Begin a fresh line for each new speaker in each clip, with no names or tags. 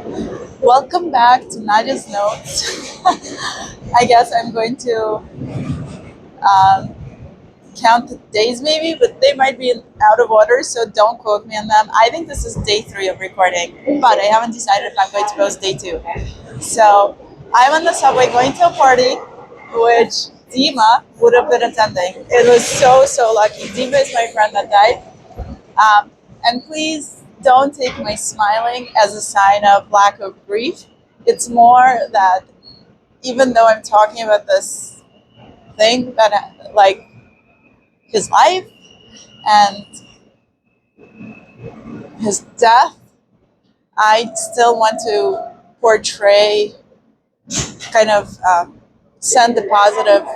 Welcome back to Nadia's Notes. I guess I'm going to um, count the days maybe, but they might be out of order, so don't quote me on them. I think this is day 3 of recording, but I haven't decided if I'm going to post day 2. So I'm on the subway going to a party, which Dima would have been attending. It was so lucky. Dima is my friend that died. And please don't take my smiling as a sign of lack of grief. It's more that even though I'm talking about this thing that, like, his life and his death, I still want to portray, kind of send a positive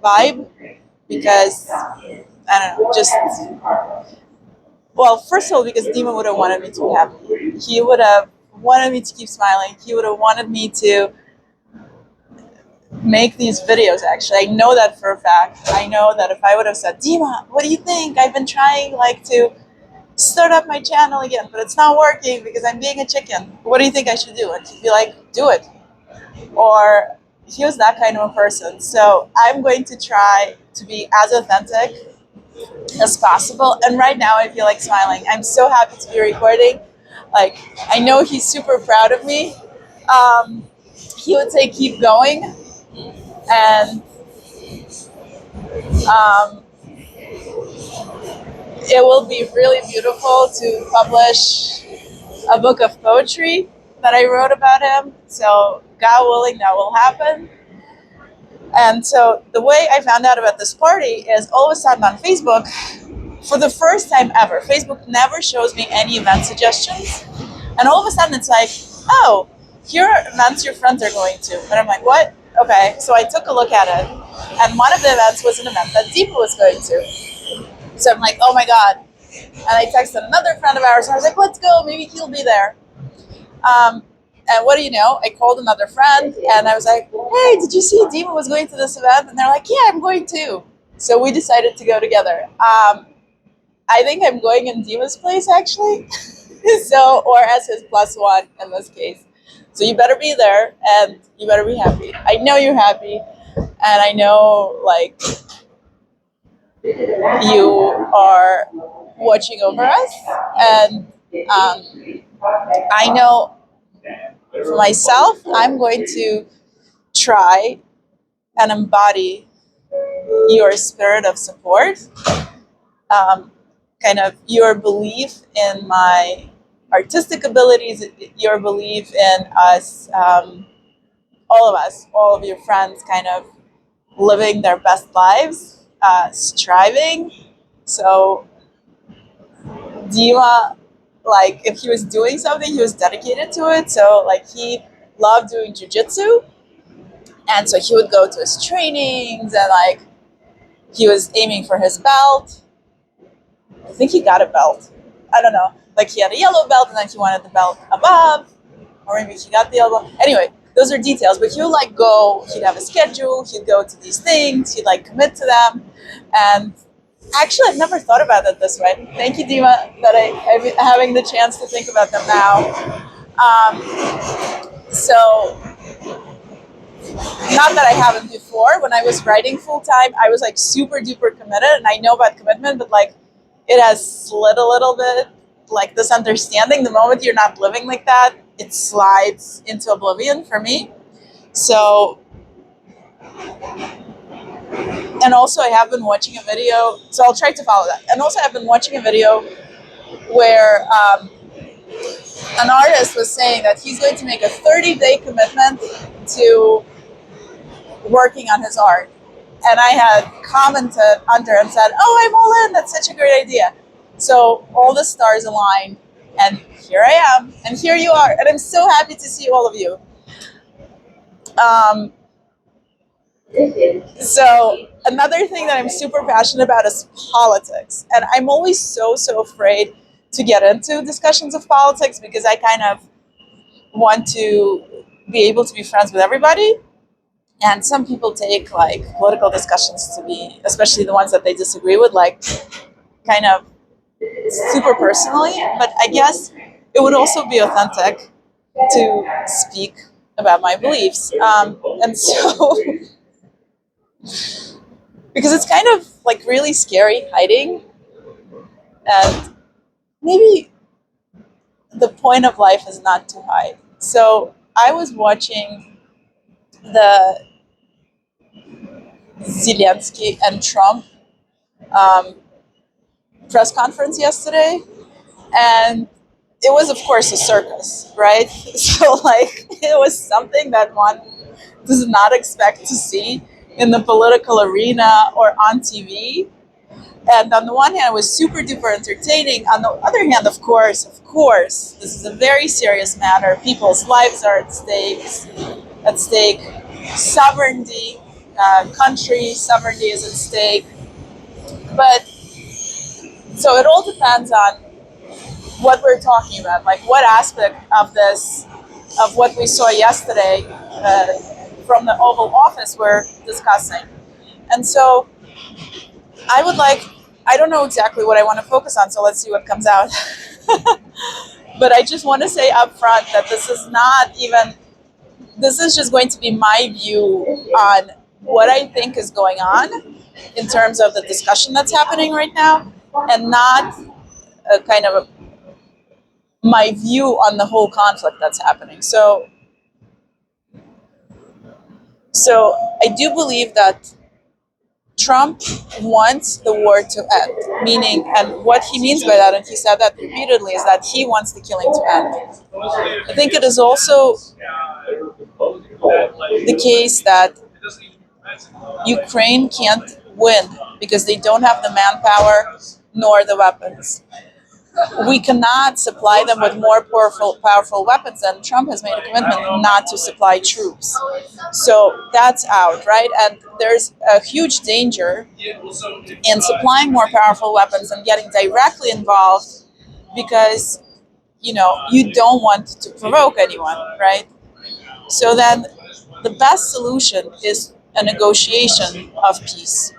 vibe because, I don't know, just, well, first of all, because Dima would have wanted me to be happy. He would have wanted me to keep smiling. He would have wanted me to make these videos. Actually, I know that for a fact. I know that if I would have said, Dima, what do you think? I've been trying to start up my channel again, but it's not working because I'm being a chicken. What do you think I should do? And he'd be like, do it. Or he was that kind of a person. So I'm going to try to be as authentic as possible. And right now I feel like smiling. I'm so happy to be recording. Like, I know he's super proud of me. He would say, keep going. And um, it will be really beautiful to publish a book of poetry that I wrote about him. So, God willing, that will happen. And so, the way I found out about this party is all of a sudden on Facebook, for the first time ever, Facebook never shows me any event suggestions. And all of a sudden, it's like, oh, here are events your friends are going to. And I'm like, what? Okay. So, I took a look at it. And one of the events was an event that Deepa was going to. So, I'm like, oh my God. And I texted another friend of ours, and I was like, let's go, maybe he'll be there. And what do you know? I called another friend, and I was like, hey, did you see Dima was going to this event? And they're like, yeah, I'm going too. So we decided to go together. I think I'm going in Dima's place, actually. So, or as his plus one in this case. So you better be there, and you better be happy. I know you're happy, and I know, like, you are watching over us, and I know for myself, I'm going to try and embody your spirit of support, kind of your belief in my artistic abilities, your belief in us, all of us, all of your friends, kind of living their best lives, striving. So Dima, like, if he was doing something, he was dedicated to it. So, like, he loved doing jujitsu, and so he would go to his trainings, and, like, he was aiming for his belt. I think he got a belt. I don't know. Like, he had a yellow belt, and then he wanted the belt above, or maybe he got the yellow belt. Anyway, those are details. But he would, like, go. He'd have a schedule. He'd go to these things. He'd, like, commit to them, and actually, I've never thought about it this way. Thank you, Dima, that I'm having the chance to think about them now. So, not that I haven't before. When I was writing full time, I was like super duper committed, and I know about commitment, but like it has slid a little bit. Like this understanding, the moment you're not living like that, it slides into oblivion for me. So, and also I have been watching a video, so I'll try to follow that. And also I've been watching a video where an artist was saying that he's going to make a 30-day commitment to working on his art. And I had commented under and said, oh, I'm all in. That's such a great idea. So all the stars aligned, and here I am, and here you are. And I'm so happy to see all of you. So another thing that I'm super passionate about is politics. And I'm always so afraid to get into discussions of politics because I kind of want to be able to be friends with everybody. And some people take like political discussions to be, especially the ones that they disagree with, like kind of super personally. But I guess it would also be authentic to speak about my beliefs. And so, because it's kind of like really scary hiding, and maybe the point of life is not to hide. So I was watching the Zelensky and Trump um, press conference yesterday, and it was, of course, a circus, right? So, like, it was something that one does not expect to see in the political arena or on TV. And on the one hand, it was super duper entertaining. On the other hand, of course, this is a very serious matter. People's lives are at stake. Sovereignty, country sovereignty is at stake. But so it all depends on what we're talking about, like what aspect of this, of what we saw yesterday from the Oval Office we're discussing. And so I would like, I don't know exactly what I want to focus on, so let's see what comes out. But I just want to say up front that this is just going to be my view on what I think is going on in terms of the discussion that's happening right now, and not a kind of my view on the whole conflict that's happening. So I do believe that Trump wants the war to end, meaning, and what he means by that, and he said that repeatedly, is that he wants the killing to end. I think it is also the case that Ukraine can't win because they don't have the manpower nor the weapons. We cannot supply them with more powerful weapons, and Trump has made a commitment not to supply troops. So that's out, right? And there's a huge danger in supplying more powerful weapons and getting directly involved because, you don't want to provoke anyone, right? So then the best solution is a negotiation of peace.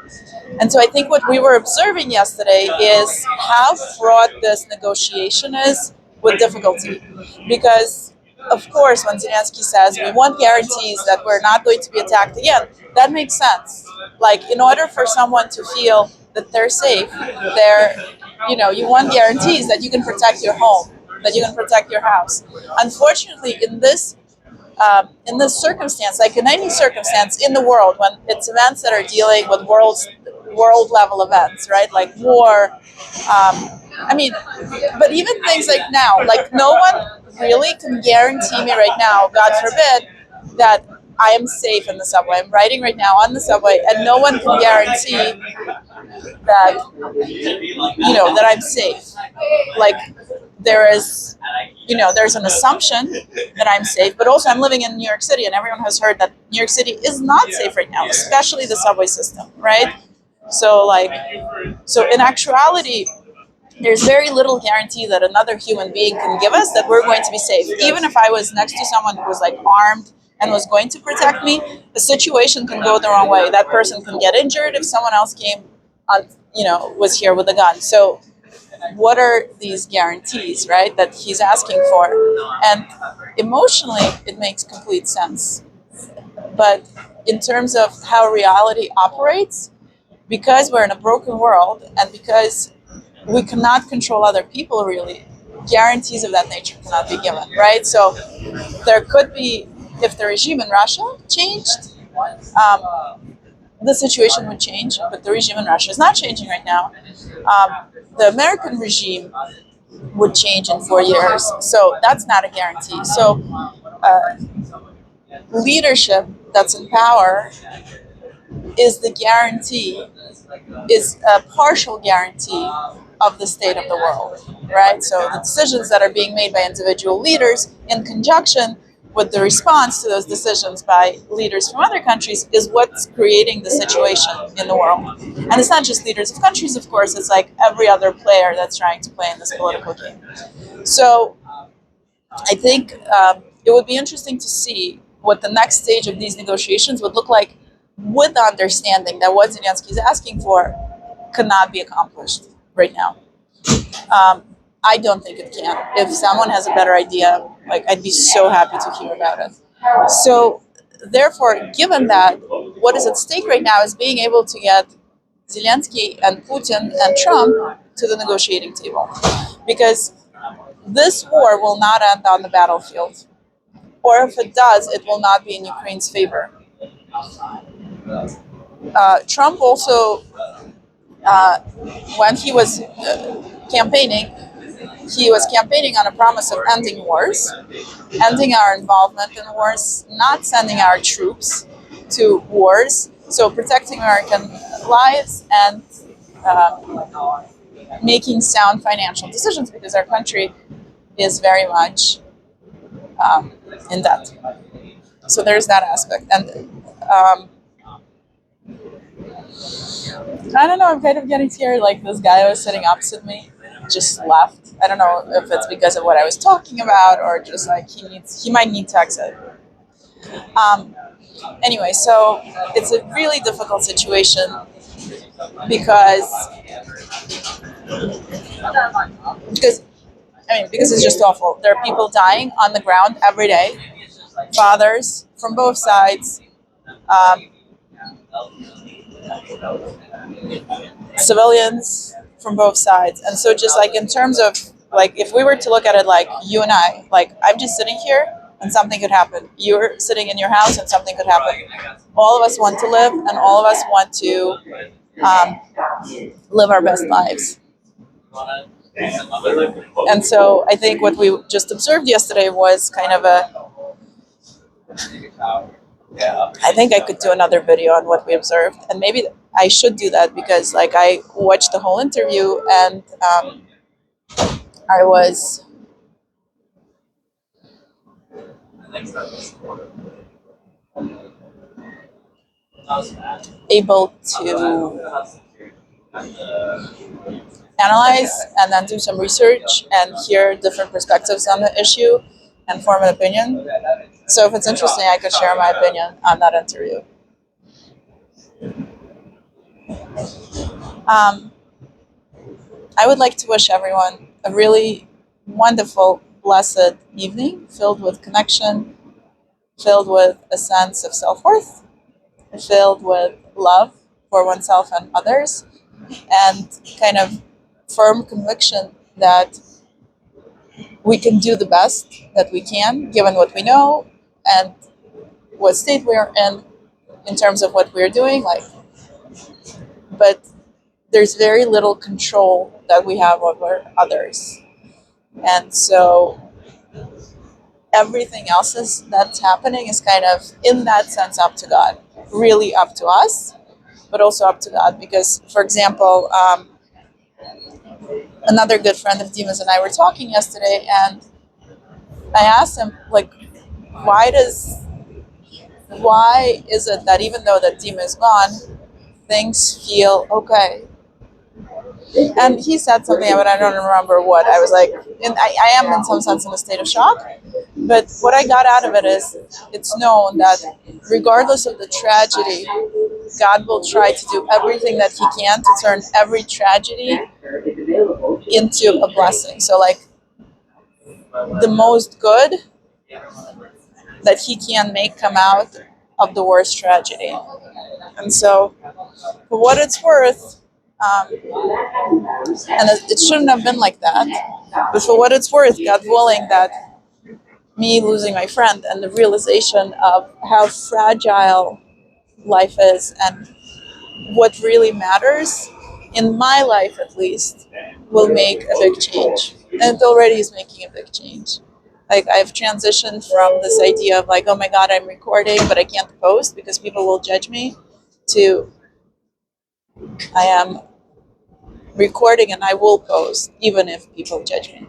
And so I think what we were observing yesterday is how fraught this negotiation is with difficulty. Because, of course, when Zelensky says we want guarantees that we're not going to be attacked again, that makes sense. Like, in order for someone to feel that they're safe, you want guarantees that you can protect your home, that you can protect your house. Unfortunately, in this circumstance, like in any circumstance in the world, when it's events that are dealing with world level events, right? Like war. I mean, but even things like now, like no one really can guarantee me right now, God forbid, that I am safe in the subway. I'm riding right now on the subway, and no one can guarantee that that I'm safe. Like there is, there's an assumption that I'm safe, but also I'm living in New York City, and everyone has heard that New York City is not safe right now, especially the subway system, right? So in actuality, there's very little guarantee that another human being can give us that we're going to be safe. Even if I was next to someone who was like armed and was going to protect me, the situation can go the wrong way. That person can get injured if someone else came on, was here with a gun. So what are these guarantees, right, that he's asking for? And emotionally, it makes complete sense. But in terms of how reality operates, because we're in a broken world and because we cannot control other people really, guarantees of that nature cannot be given, right? So there could be, if the regime in Russia changed, the situation would change, but the regime in Russia is not changing right now. The American regime would change in 4 years, so that's not a guarantee. So leadership that's in power is the guarantee, is a partial guarantee of the state of the world, right? So the decisions that are being made by individual leaders in conjunction with the response to those decisions by leaders from other countries is what's creating the situation in the world. And it's not just leaders of countries, of course, it's like every other player that's trying to play in this political game. So I think it would be interesting to see what the next stage of these negotiations would look like, with the understanding that what Zelensky is asking for cannot be accomplished right now. I don't think it can. If someone has a better idea, like I'd be so happy to hear about it. So therefore, given that, what is at stake right now is being able to get Zelensky and Putin and Trump to the negotiating table, because this war will not end on the battlefield, or if it does, it will not be in Ukraine's favor. Trump also, when campaigning, he was campaigning on a promise of ending wars, ending our involvement in wars, not sending our troops to wars, so protecting American lives and making sound financial decisions because our country is very much um, in debt. So there's that aspect. And I don't know, I'm kind of getting scared. Like this guy who was sitting opposite me just left. I don't know if it's because of what I was talking about or just like he might need to exit. Um, anyway, so it's a really difficult situation because because because it's just awful. There are people dying on the ground every day, fathers from both sides, um, civilians from both sides, and so just like in terms of like if we were to look at it like you and I, like I'm just sitting here and something could happen. You're sitting in your house and something could happen. All of us want to live, and all of us want to um, live our best lives. And so I think what we just observed yesterday was kind of a. I think I could do another video on what we observed, and maybe I should do that because, like, I watched the whole interview and I was able to analyze and then do some research and hear different perspectives on the issue and form an opinion. So if it's interesting, I could share my opinion on that interview. Um, I would like to wish everyone a really wonderful, blessed evening filled with connection, filled with a sense of self worth, filled with love for oneself and others, and kind of firm conviction that we can do the best that we can given what we know and what state we're in terms of what we're doing. Like, but there's very little control that we have over others, and so everything else that's happening is kind of in that sense up to God, really up to us, but also up to God. Because, for example, another good friend of Dima's and I were talking yesterday, and I asked him, like, why is it that even though that Dima is gone, things feel okay? And he said something, but I don't remember what. I was like, and I am in some sense in a state of shock. But what I got out of it is it's known that regardless of the tragedy, God will try to do everything that He can to turn every tragedy into a blessing. So, like, the most good that He can make come out of the worst tragedy. And so, for what it's worth, and it shouldn't have been like that, but for what it's worth, God willing, that me losing my friend and the realization of how fragile life is and what really matters in my life at least will make a big change, and it already is making a big change. Like, I've transitioned from this idea of like, oh my god, I'm recording but I can't post because people will judge me, to I am recording and I will post even if people judge me.